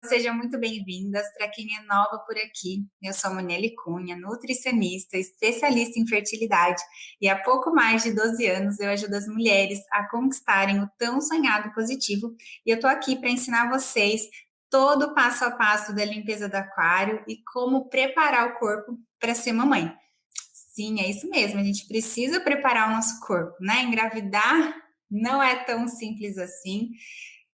Sejam muito bem-vindas. Para quem é nova por aqui, eu sou Monely Cunha, nutricionista, especialista em fertilidade, e há pouco mais de 12 anos eu ajudo as mulheres a conquistarem o tão sonhado positivo, e eu estou aqui para ensinar vocês todo o passo a passo da limpeza do aquário e como preparar o corpo para ser mamãe. Sim, é isso mesmo, a gente precisa preparar o nosso corpo, né? Engravidar não é tão simples assim.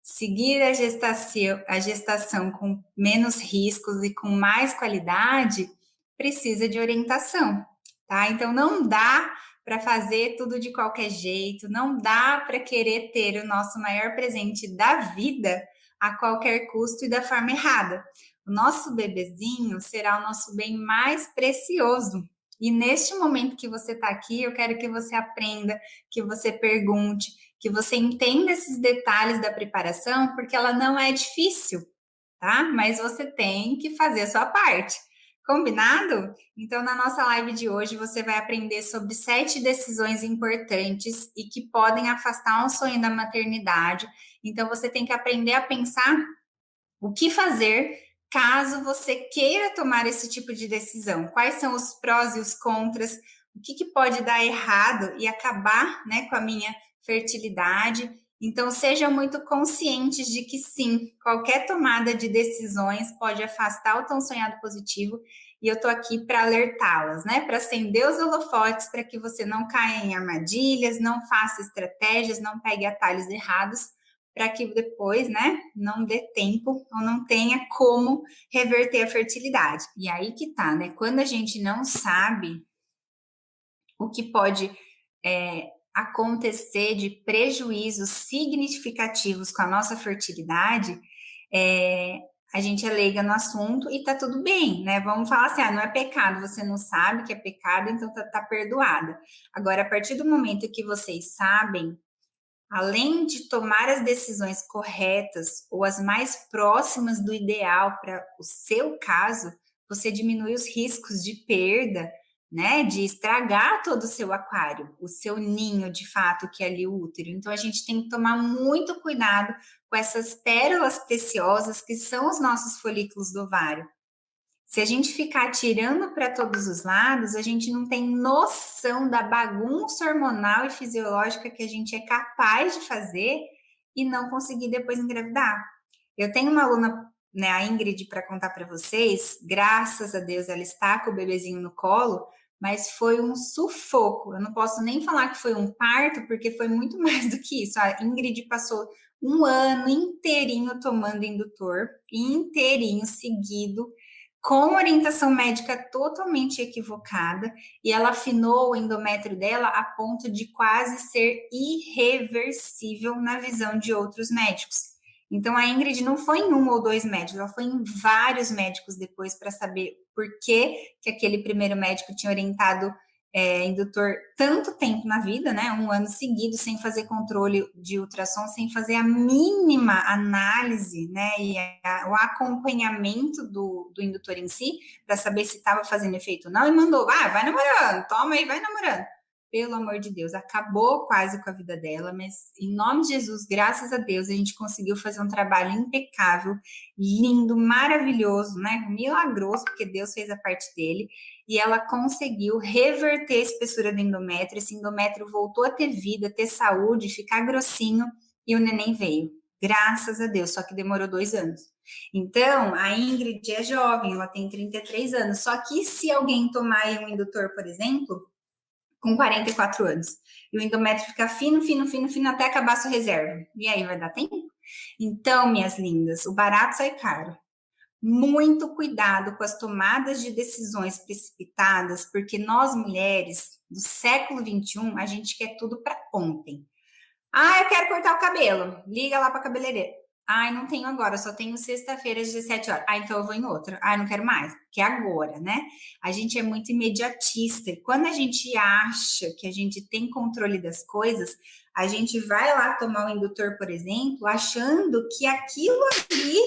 Seguir a gestação com menos riscos e com mais qualidade precisa de orientação, tá? Então não dá para fazer tudo de qualquer jeito, não dá para querer ter o nosso maior presente da vida a qualquer custo e da forma errada. O nosso bebezinho será o nosso bem mais precioso. E neste momento que você está aqui, eu quero que você aprenda, que você pergunte, que você entenda esses detalhes da preparação, porque ela não é difícil, tá? Mas você tem que fazer a sua parte. Combinado? Então, na nossa live de hoje, você vai aprender sobre 7 decisões importantes e que podem afastar um sonho da maternidade. Então, você tem que aprender a pensar o que fazer caso você queira tomar esse tipo de decisão. Quais são os prós e os contras? O que pode dar errado e acabar, né, com a minha fertilidade? Então, sejam muito conscientes de que sim, qualquer tomada de decisões pode afastar o tão sonhado positivo, e eu tô aqui para alertá-las, né? Para acender os holofotes para que você não caia em armadilhas, não faça estratégias, não pegue atalhos errados, para que depois, né, não dê tempo ou não tenha como reverter a fertilidade. E aí que tá, né? Quando a gente não sabe o que pode acontecer de prejuízos significativos com a nossa fertilidade, a gente é leiga no assunto e tá tudo bem, né? Vamos falar assim, não é pecado, você não sabe que é pecado, então tá perdoada. Agora, a partir do momento que vocês sabem, além de tomar as decisões corretas ou as mais próximas do ideal para o seu caso, você diminui os riscos de perda, né? De estragar todo o seu aquário, o seu ninho de fato, que é ali o útero. Então a gente tem que tomar muito cuidado com essas pérolas preciosas que são os nossos folículos do ovário. Se a gente ficar tirando para todos os lados, a gente não tem noção da bagunça hormonal e fisiológica que a gente é capaz de fazer e não conseguir depois engravidar. Eu tenho uma aluna, né, a Ingrid, para contar para vocês. Graças a Deus ela está com o bebezinho no colo, mas foi um sufoco. Eu não posso nem falar que foi um parto, porque foi muito mais do que isso. A Ingrid passou um ano inteirinho tomando indutor, inteirinho seguido, com orientação médica totalmente equivocada, e ela afinou o endométrio dela a ponto de quase ser irreversível na visão de outros médicos. Então a Ingrid não foi em um ou dois médicos, ela foi em vários médicos depois para saber por que aquele primeiro médico tinha orientado indutor tanto tempo na vida, né? Um ano seguido, sem fazer controle de ultrassom, sem fazer a mínima análise, né? E o acompanhamento do indutor em si, para saber se estava fazendo efeito ou não, e mandou, vai namorando, toma aí, vai namorando. Pelo amor de Deus, acabou quase com a vida dela, mas em nome de Jesus, graças a Deus, a gente conseguiu fazer um trabalho impecável, lindo, maravilhoso, né? Milagroso, porque Deus fez a parte dele, e ela conseguiu reverter a espessura do endométrio. Esse endométrio voltou a ter vida, ter saúde, ficar grossinho, e o neném veio. Graças a Deus, só que demorou 2 anos. Então, a Ingrid é jovem, ela tem 33 anos. Só que se alguém tomar um indutor, por exemplo, com 44 anos, e o endométrio fica fino, fino, fino, fino, até acabar a sua reserva. E aí vai dar tempo? Então, minhas lindas, o barato sai caro. Muito cuidado com as tomadas de decisões precipitadas, porque nós mulheres do século XXI, a gente quer tudo para ontem. Eu quero cortar o cabelo. Liga lá para a cabeleireira. Não tenho agora, só tenho sexta-feira às 17 horas. Então eu vou em outra. Não quero mais, que é agora, né? A gente é muito imediatista. E quando a gente acha que a gente tem controle das coisas, a gente vai lá tomar o indutor, por exemplo, achando que aquilo ali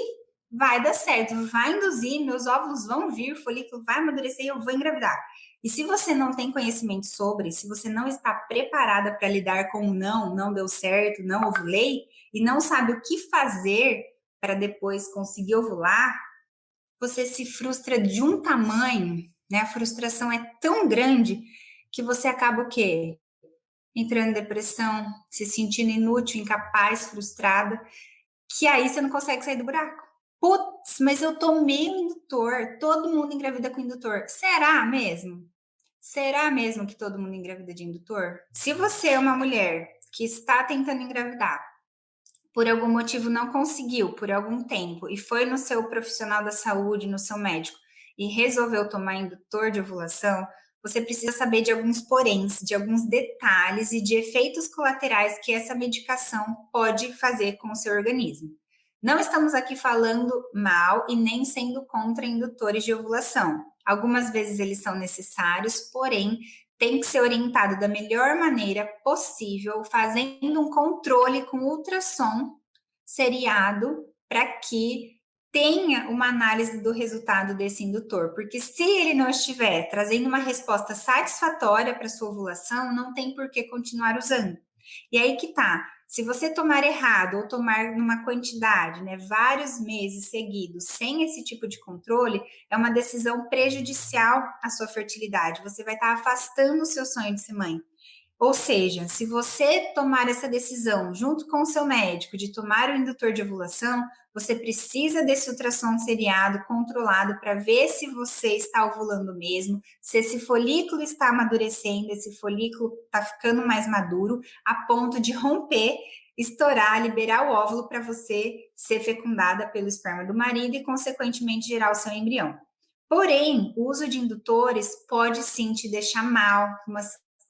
vai dar certo, vai induzir, meus óvulos vão vir, o folículo vai amadurecer e eu vou engravidar. E se você não tem conhecimento sobre, se você não está preparada para lidar com o não deu certo, não ovulei, e não sabe o que fazer para depois conseguir ovular, você se frustra de um tamanho, né? A frustração é tão grande que você acaba o quê? Entrando em depressão, se sentindo inútil, incapaz, frustrada, que aí você não consegue sair do buraco. Putz, mas eu tomei um indutor, todo mundo engravida com indutor. Será mesmo? Será mesmo que todo mundo engravida de indutor? Se você é uma mulher que está tentando engravidar, por algum motivo não conseguiu por algum tempo e foi no seu profissional da saúde, no seu médico, e resolveu tomar indutor de ovulação, você precisa saber de alguns poréns, de alguns detalhes e de efeitos colaterais que essa medicação pode fazer com o seu organismo. Não estamos aqui falando mal e nem sendo contra indutores de ovulação. Algumas vezes eles são necessários, porém tem que ser orientado da melhor maneira possível, fazendo um controle com ultrassom seriado para que tenha uma análise do resultado desse indutor, porque se ele não estiver trazendo uma resposta satisfatória para sua ovulação, não tem por que continuar usando. E aí que tá. Se você tomar errado ou tomar numa quantidade, né, vários meses seguidos, sem esse tipo de controle, é uma decisão prejudicial à sua fertilidade. Você vai estar afastando o seu sonho de ser mãe. Ou seja, se você tomar essa decisão junto com o seu médico de tomar o indutor de ovulação, você precisa desse ultrassom seriado controlado para ver se você está ovulando mesmo, se esse folículo está amadurecendo, esse folículo está ficando mais maduro, a ponto de romper, estourar, liberar o óvulo para você ser fecundada pelo esperma do marido e, consequentemente, gerar o seu embrião. Porém, o uso de indutores pode sim te deixar mal,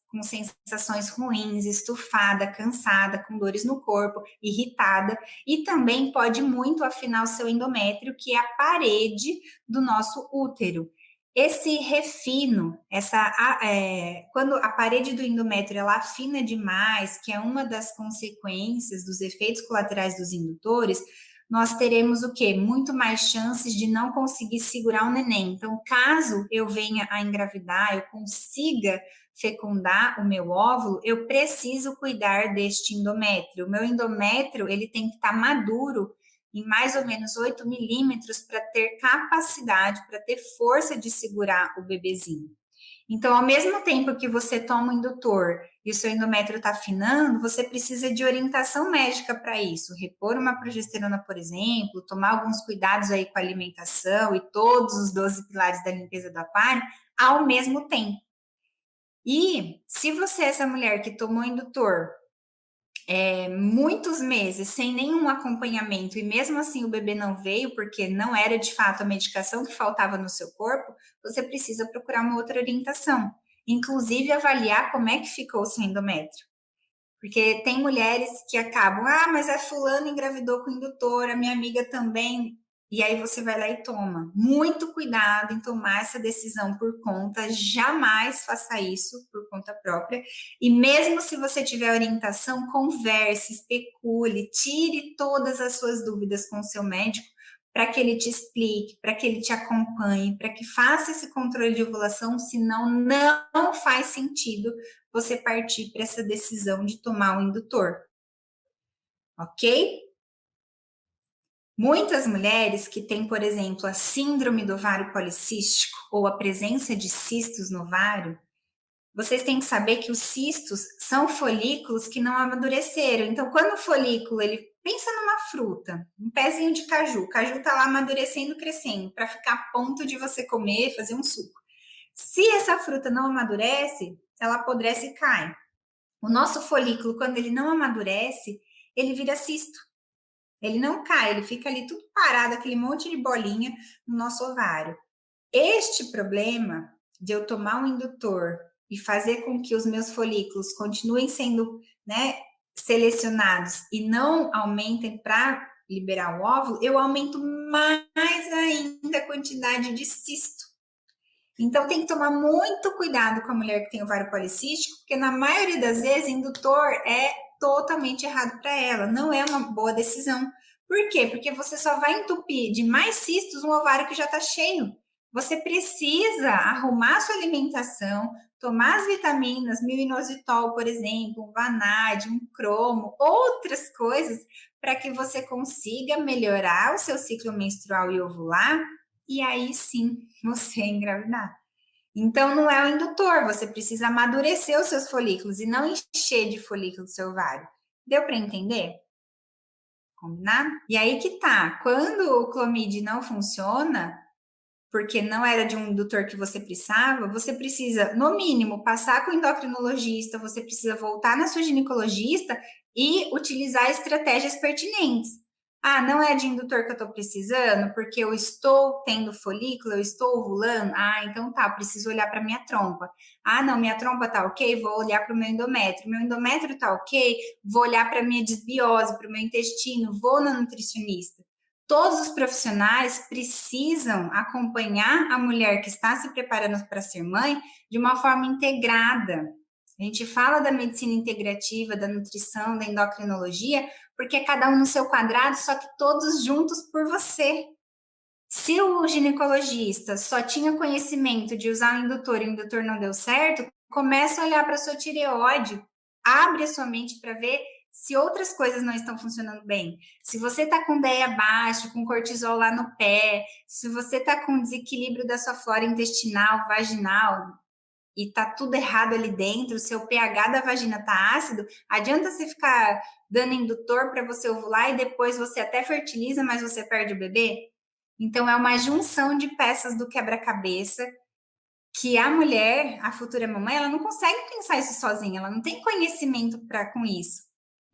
com sensações ruins, estufada, cansada, com dores no corpo, irritada, e também pode muito afinar o seu endométrio, que é a parede do nosso útero. Esse refino, quando a parede do endométrio ela afina demais, que é uma das consequências dos efeitos colaterais dos indutores, nós teremos o quê? Muito mais chances de não conseguir segurar o neném. Então, caso eu venha a engravidar, eu consiga fecundar o meu óvulo, eu preciso cuidar deste endométrio. O meu endométrio, ele tem que estar maduro em mais ou menos 8 milímetros para ter capacidade, para ter força de segurar o bebezinho. Então, ao mesmo tempo que você toma o indutor e o seu endométrio está afinando, você precisa de orientação médica para isso. Repor uma progesterona, por exemplo, tomar alguns cuidados aí com a alimentação e todos os 12 pilares da limpeza do aquário ao mesmo tempo. E se você é essa mulher que tomou indutor muitos meses sem nenhum acompanhamento e mesmo assim o bebê não veio porque não era de fato a medicação que faltava no seu corpo, você precisa procurar uma outra orientação, inclusive avaliar como é que ficou o seu endométrio. Porque tem mulheres que acabam, mas a fulana engravidou com indutor, a minha amiga também. E aí você vai lá e toma. Muito cuidado em tomar essa decisão por conta, jamais faça isso por conta própria. E mesmo se você tiver orientação, converse, especule, tire todas as suas dúvidas com o seu médico para que ele te explique, para que ele te acompanhe, para que faça esse controle de ovulação, senão não faz sentido você partir para essa decisão de tomar o indutor, ok? Muitas mulheres que têm, por exemplo, a síndrome do ovário policístico ou a presença de cistos no ovário, vocês têm que saber que os cistos são folículos que não amadureceram. Então, quando o folículo, ele pensa numa fruta, um pezinho de caju, o caju está lá amadurecendo, crescendo, para ficar a ponto de você comer, fazer um suco. Se essa fruta não amadurece, ela apodrece e cai. O nosso folículo, quando ele não amadurece, ele vira cisto. Ele não cai, ele fica ali tudo parado, aquele monte de bolinha no nosso ovário. Este problema de eu tomar um indutor e fazer com que os meus folículos continuem sendo, né, selecionados e não aumentem para liberar o óvulo, eu aumento mais ainda a quantidade de cisto. Então tem que tomar muito cuidado com a mulher que tem ovário policístico, porque na maioria das vezes indutor é totalmente errado para ela, não é uma boa decisão. Por quê? Porque você só vai entupir de mais cistos um ovário que já está cheio. Você precisa arrumar sua alimentação, tomar as vitaminas, mil-inositol, por exemplo, um vanádio, um cromo, outras coisas, para que você consiga melhorar o seu ciclo menstrual e ovular, e aí sim você engravidar. Então não é o indutor, você precisa amadurecer os seus folículos e não encher de folículo o seu ovário. Deu para entender? Combinado? E aí que tá, quando o Clomid não funciona, porque não era de um indutor que você precisa, no mínimo, passar com o endocrinologista, você precisa voltar na sua ginecologista e utilizar estratégias pertinentes. Ah, não é de indutor que eu estou precisando, porque eu estou tendo folículo, eu estou ovulando. Ah, então tá, preciso olhar para minha trompa. Ah, não, minha trompa tá ok, vou olhar para o meu endométrio. Meu endométrio tá ok, vou olhar para minha desbiose, para o meu intestino, vou na nutricionista. Todos os profissionais precisam acompanhar a mulher que está se preparando para ser mãe de uma forma integrada. A gente fala da medicina integrativa, da nutrição, da endocrinologia, porque é cada um no seu quadrado, só que todos juntos por você. Se o ginecologista só tinha conhecimento de usar o indutor e o indutor não deu certo, começa a olhar para a sua tireoide, abre a sua mente para ver se outras coisas não estão funcionando bem. Se você está com DEA baixo, com cortisol lá no pé, se você está com desequilíbrio da sua flora intestinal, vaginal, e tá tudo errado ali dentro, o seu pH da vagina tá ácido, adianta você ficar dando indutor para você ovular e depois você até fertiliza, mas você perde o bebê? Então é uma junção de peças do quebra-cabeça que a mulher, a futura mamãe, ela não consegue pensar isso sozinha, ela não tem conhecimento para com isso.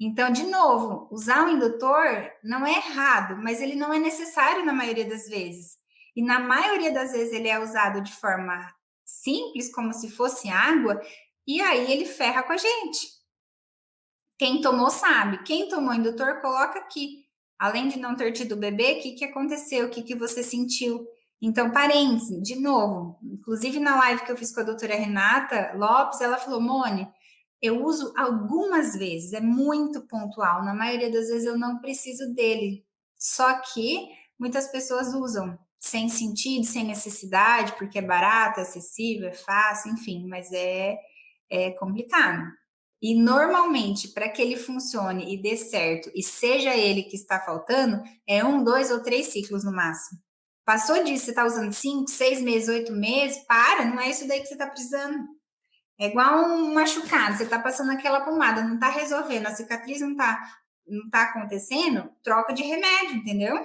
Então, de novo, usar o indutor não é errado, mas ele não é necessário na maioria das vezes. E na maioria das vezes ele é usado de forma simples, como se fosse água, e aí ele ferra com a gente. Quem tomou sabe. Quem tomou indutor, coloca aqui. Além de não ter tido bebê, o que aconteceu? O que você sentiu? Então, parênteses, de novo, inclusive na live que eu fiz com a doutora Renata Lopes, ela falou, Mone, eu uso algumas vezes, é muito pontual, na maioria das vezes eu não preciso dele. Só que muitas pessoas usam sem sentido, sem necessidade, porque é barato, é acessível, é fácil, enfim, mas é complicado. E normalmente, para que ele funcione e dê certo, e seja ele que está faltando, é 1, 2 ou 3 ciclos no máximo. Passou disso, você está usando 5, 6 meses, 8 meses, para, não é isso daí que você está precisando. É igual um machucado, você está passando aquela pomada, não está resolvendo, a cicatriz não está acontecendo, troca de remédio, entendeu?